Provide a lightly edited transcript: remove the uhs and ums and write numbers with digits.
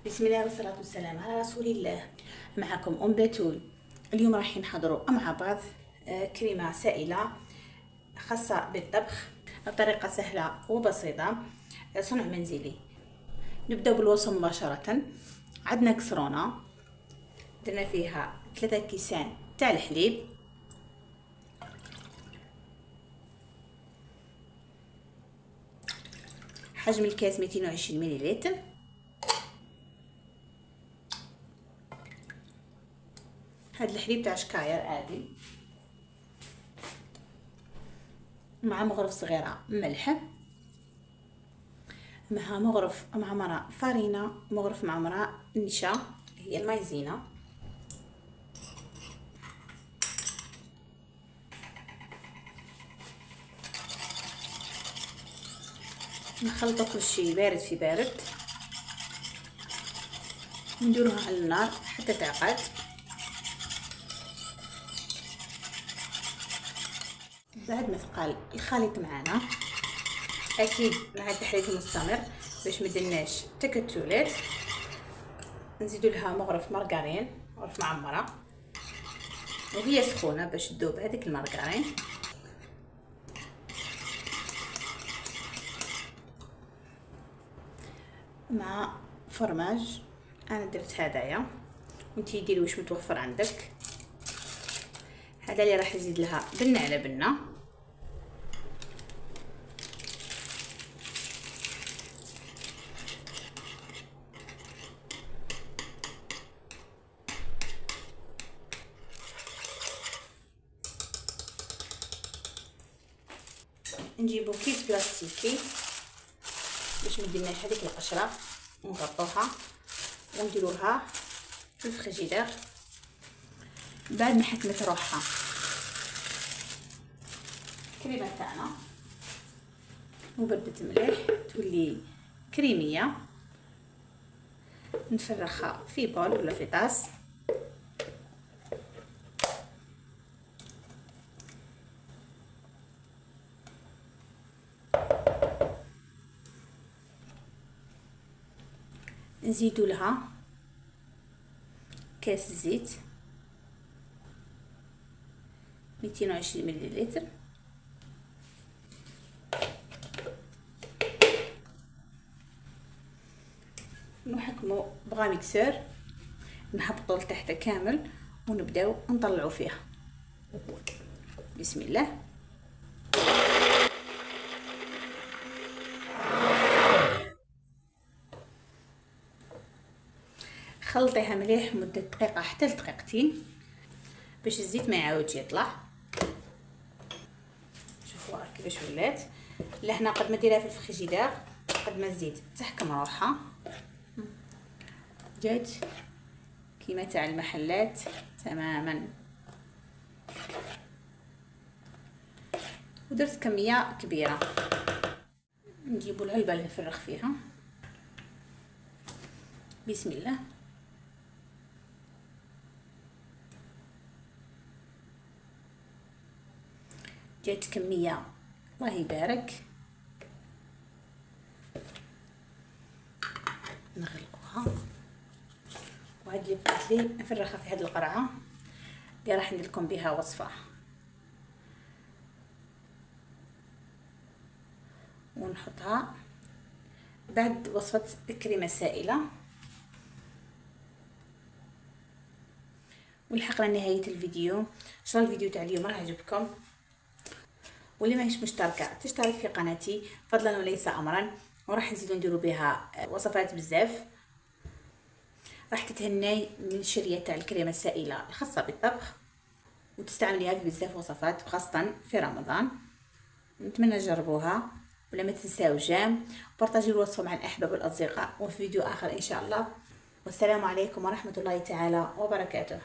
بسم الله والصلاة والسلام على رسول الله. معكم أم بتول. اليوم راح نحضروا مع بعض كريمة سائلة خاصة بالطبخ بطريقة سهلة وبسيطة، صنع منزلي. نبدأ بالوصفة مباشرة. عندنا كسرونة درنا فيها 3 كيسان تاع الحليب، حجم الكاس 220 مليلتر. هاد الحليب تاع شكاير عادي، مع مغرف صغيرة ملح، مع مغرف معمرة فارينة، مغرف معمرة نشا هي المايزينا. نخلطو كل شيء بارد في بارد، ونديروها على النار حتى تعقد. بعد ما ثقل الخليط معنا، اكيد مع التحريك المستمر باش ما درناش تكتلات، نزيدو لها مغرف مارغرين، مغرف معمره وهي سخونه باش تذوب هذيك المارغرين. مع فرماج، انا درت هدايا وانتي ديري واش متوفر عندك. هذا اللي راح نزيد لها بنه على بنه. نجيبو كيس بلاستيكي باش ما ديرناش هذيك القشره، ونغطوها ونديروها في الفريجيدير. بعد ما حكمت روحها الكريمه تاعنا وبردت مليح تولي كريميه، نفرخها في بول ولا في طاس. نزيدو لها كاس زيت 220 مليلتر، نحكمو بغا ميكسور، نهبطو لتحت كامل ونبداو نطلعو فيها. بسم الله. خلطيها مليح مدة دقيقة حتى لدقيقتين باش الزيت ما يعاودش يطلع. شوفوا كيفاش ولات. لهنا قد ما ديرها في الفريجيدير قد ما الزيت تحكم روحها، جات كيما تاع المحلات تماما. ودرت كمية كبيرة. نجيبو العلبة اللي نفرغ فيها. بسم الله. جات كمية الله يبارك. نغلقوها، وهاد اللي بقات لي نفرغها في هاد القرعة اللي راح ندير لكم بها وصفة، ونحطها بعد وصفة الكريمة السائلة. ولحقنا نهاية الفيديو. ان شاء الله الفيديو تاع اليوم راح يعجبكم، واللي ماهيش مشتركه تشترك في قناتي فضلا وليس امرا، وراح نزيدو نديرو بها وصفات بزاف. راح تتهناي من الشريه تاع الكريمه السائله الخاصه بالطبخ، وتستعمليها في بزاف وصفات خاصه في رمضان. نتمنى تجربوها، ولا ما تنساو جام بارطاجيو الوصفه مع الاحباب والاصدقاء، وفي فيديو اخر ان شاء الله. والسلام عليكم ورحمه الله تعالى وبركاته.